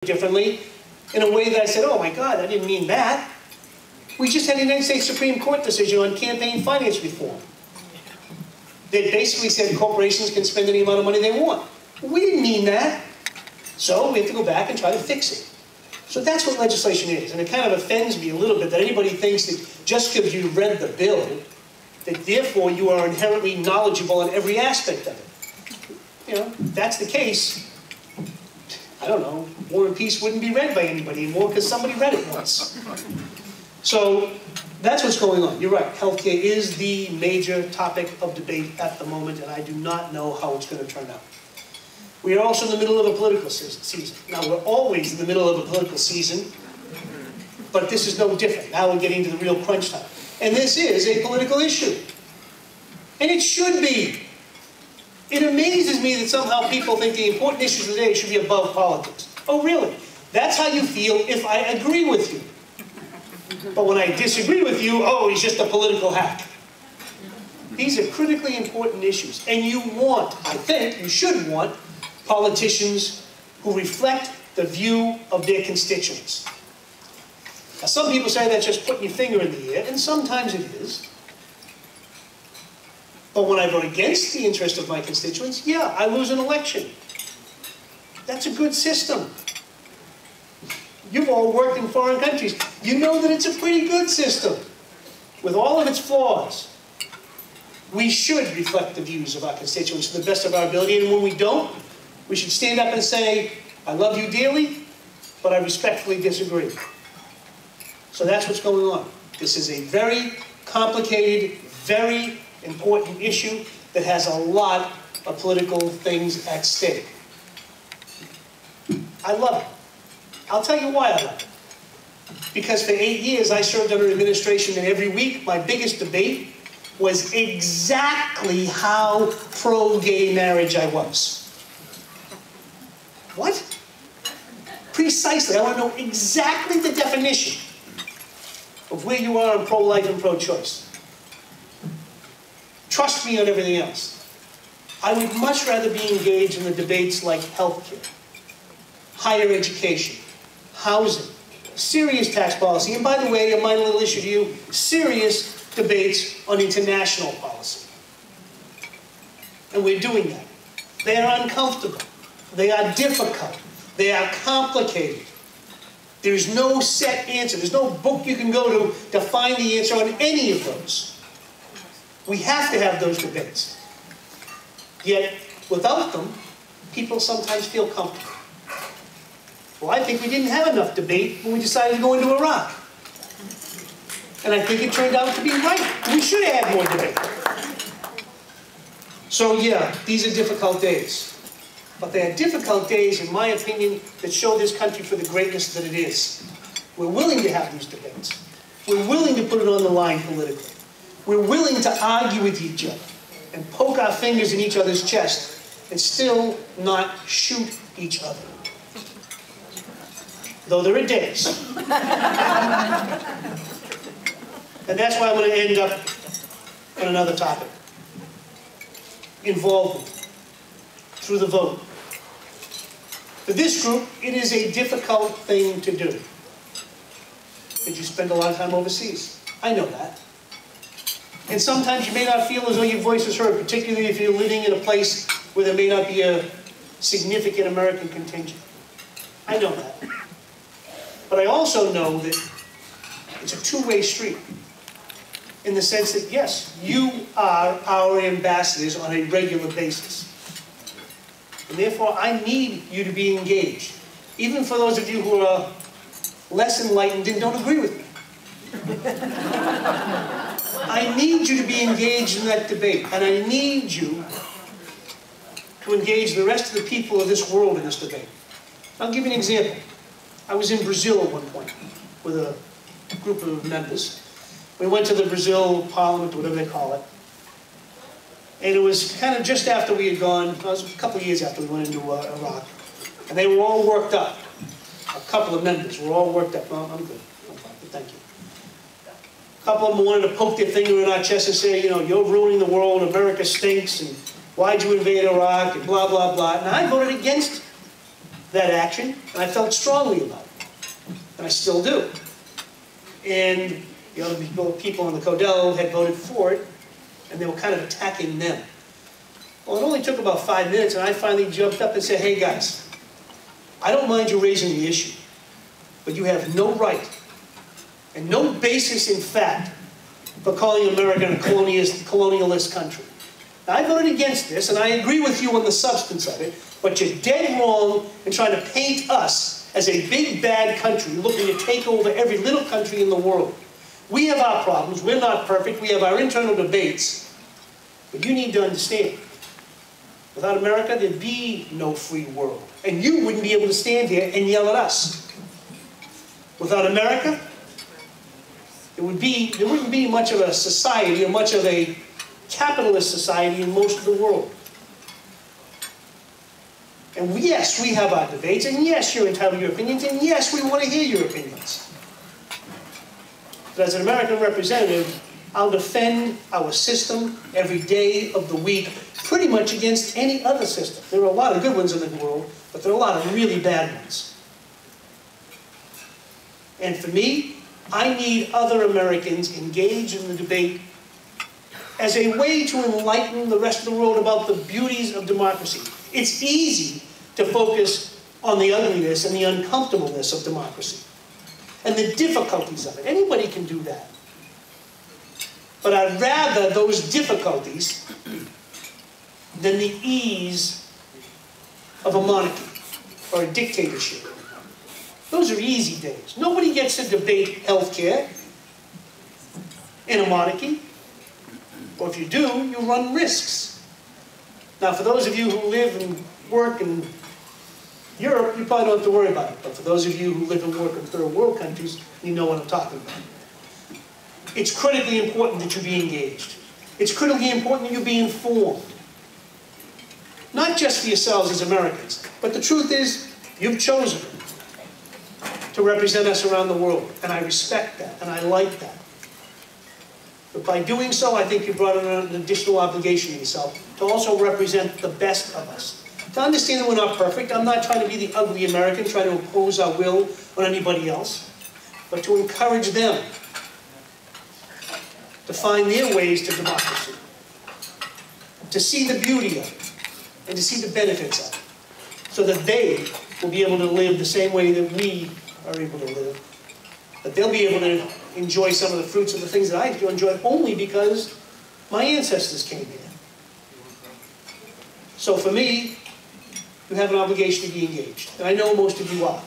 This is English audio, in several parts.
differently in a way that I said, oh my God, I didn't mean that. We just had a United States Supreme Court decision on campaign finance reform. They basically said corporations can spend any amount of money they want. We didn't mean that. So we have to go back and try to fix it. So that's what legislation is. And it kind of offends me a little bit that anybody thinks that just because you read the bill, that therefore you are inherently knowledgeable on every aspect of it. You know, if that's the case, I don't know, War and Peace wouldn't be read by anybody anymore because somebody read it once. So that's what's going on. You're right. Healthcare is the major topic of debate at the moment, and I do not know how it's going to turn out. We are also in the middle of a political season. Now, we're always in the middle of a political season, but this is no different. Now we're getting to the real crunch time. And this is a political issue. And it should be. It amazes me that somehow people think the important issues of the day should be above politics. Oh, really? That's how you feel if I agree with you. But when I disagree with you, oh, he's just a political hack. These are critically important issues. And you want, I think, you should want, politicians who reflect the view of their constituents. Now, some people say that's just putting your finger in the air, and sometimes it is. But when I vote against the interest of my constituents, yeah, I lose an election. That's a good system. You've all worked in foreign countries. You know that it's a pretty good system, with all of its flaws. We should reflect the views of our constituents to the best of our ability, and when we don't, we should stand up and say, I love you dearly, but I respectfully disagree. So that's what's going on. This is a very complicated, very important issue that has a lot of political things at stake. I love it. I'll tell you why I love it. Because for 8 years I served under an administration, and every week my biggest debate was exactly how pro-gay marriage I was. What? Precisely. I want to know exactly the definition of where you are on pro-life and pro-choice. Trust me on everything else. I would much rather be engaged in the debates like healthcare, higher education, housing, serious tax policy, and by the way, a minor little issue to you, serious debates on international policy. And we're doing that. They are uncomfortable. They are difficult. They are complicated. There's no set answer. There's no book you can go to find the answer on any of those. We have to have those debates. Yet, without them, people sometimes feel comfortable. Well, I think we didn't have enough debate when we decided to go into Iraq. And I think it turned out to be right. We should have had more debate. So yeah, these are difficult days. But they are difficult days, in my opinion, that show this country for the greatness that it is. We're willing to have these debates. We're willing to put it on the line politically. We're willing to argue with each other and poke our fingers in each other's chest and still not shoot each other. Though there are days. And that's why I'm going to end up on another topic. Involvement through the vote. For this group, it is a difficult thing to do. Because you spend a lot of time overseas. I know that. And sometimes you may not feel as though your voice is heard, particularly if you're living in a place where there may not be a significant American contingent. I know that. But I also know that it's a two-way street. In the sense that, yes, you are our ambassadors on a regular basis. And therefore, I need you to be engaged. Even for those of you who are less enlightened and don't agree with me. I need you to be engaged in that debate. And I need you to engage the rest of the people of this world in this debate. I'll give you an example. I was in Brazil at one point with a group of members. We went to the Brazil Parliament, whatever they call it. And it was kind of just after we had gone, it was a couple of years after we went into Iraq. And they were all worked up. A couple of members were all worked up. Well, I'm good. I'm fine. Thank you. A couple of them wanted to poke their finger in our chest and say, you know, you're ruining the world, America stinks, and why'd you invade Iraq, and blah, blah, blah. And I voted against that action, and I felt strongly about it. And I still do. And the other people on the Codell had voted for it, and they were kind of attacking them. Well, it only took about 5 minutes, and I finally jumped up and said, hey guys, I don't mind you raising the issue, but you have no right and no basis in fact for calling America a colonialist country. Now, I voted against this, and I agree with you on the substance of it, but you're dead wrong in trying to paint us as a big bad country looking to take over every little country in the world. We have our problems, we're not perfect, we have our internal debates, but you need to understand, without America, there'd be no free world. And you wouldn't be able to stand here and yell at us. Without America, there wouldn't be much of a society or much of a capitalist society in most of the world. And yes, we have our debates, and yes, you're entitled to your opinions, and yes, we want to hear your opinions. But as an American representative, I'll defend our system every day of the week, pretty much against any other system. There are a lot of good ones in the world, but there are a lot of really bad ones. And for me, I need other Americans engaged in the debate as a way to enlighten the rest of the world about the beauties of democracy. It's easy to focus on the ugliness and the uncomfortableness of democracy and the difficulties of it. Anybody can do that. But I'd rather those difficulties than the ease of a monarchy or a dictatorship. Those are easy days. Nobody gets to debate healthcare in a monarchy. Or if you do, you run risks. Now, for those of you who live and work in Europe, you probably don't have to worry about it. But for those of you who live and work in third world countries, you know what I'm talking about. It's critically important that you be engaged. It's critically important that you be informed. Not just for yourselves as Americans, but the truth is, you've chosen to represent us around the world. And I respect that, and I like that. But by doing so, I think you brought on an additional obligation to yourself to also represent the best of us. To understand that we're not perfect. I'm not trying to be the ugly American, trying to impose our will on anybody else, but to encourage them to find their ways to democracy, to see the beauty of it, and to see the benefits of it, so that they will be able to live the same way that we are able to live, that they'll be able to enjoy some of the fruits of the things that I enjoy only because my ancestors came here. So for me, you have an obligation to be engaged, and I know most of you are.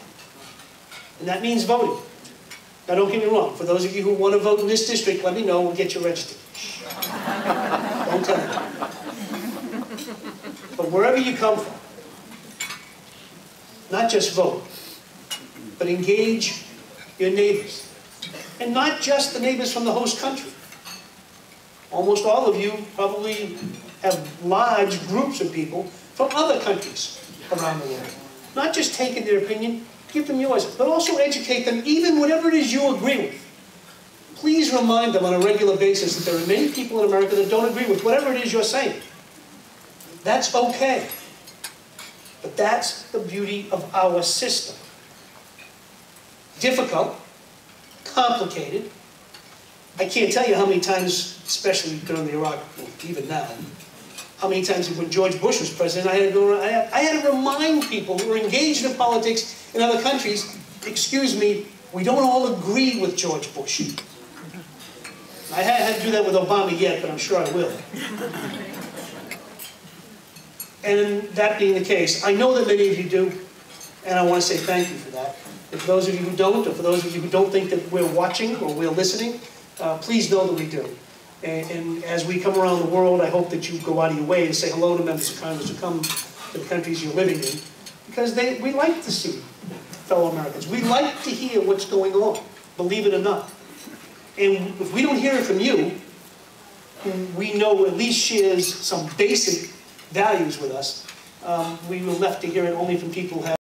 And that means voting. Now don't get me wrong, for those of you who want to vote in this district, let me know, we'll get you registered. Don't tell me. But wherever you come from, not just vote, but engage your neighbors. And not just the neighbors from the host country. Almost all of you probably have large groups of people from other countries around the world. Not just taking their opinion, give them yours, but also educate them, even whatever it is you agree with. Please remind them on a regular basis that there are many people in America that don't agree with whatever it is you're saying. That's okay. But that's the beauty of our system. Difficult, complicated. I can't tell you how many times, especially during the Iraq War, even now, how many times when George Bush was president, I had to remind people who were engaged in politics in other countries, excuse me, we don't all agree with George Bush. I haven't had to do that with Obama yet, but I'm sure I will. And that being the case, I know that many of you do, and I want to say thank you for that. And for those of you who don't, or for those of you who don't think that we're watching or we're listening, please know that we do. And as we come around the world, I hope that you go out of your way to say hello to members of Congress who come to the countries you're living in, because we like to see fellow Americans. We like to hear what's going on, believe it or not. And if we don't hear it from you, who we know at least shares some basic values with us, we were left to hear it only from people who have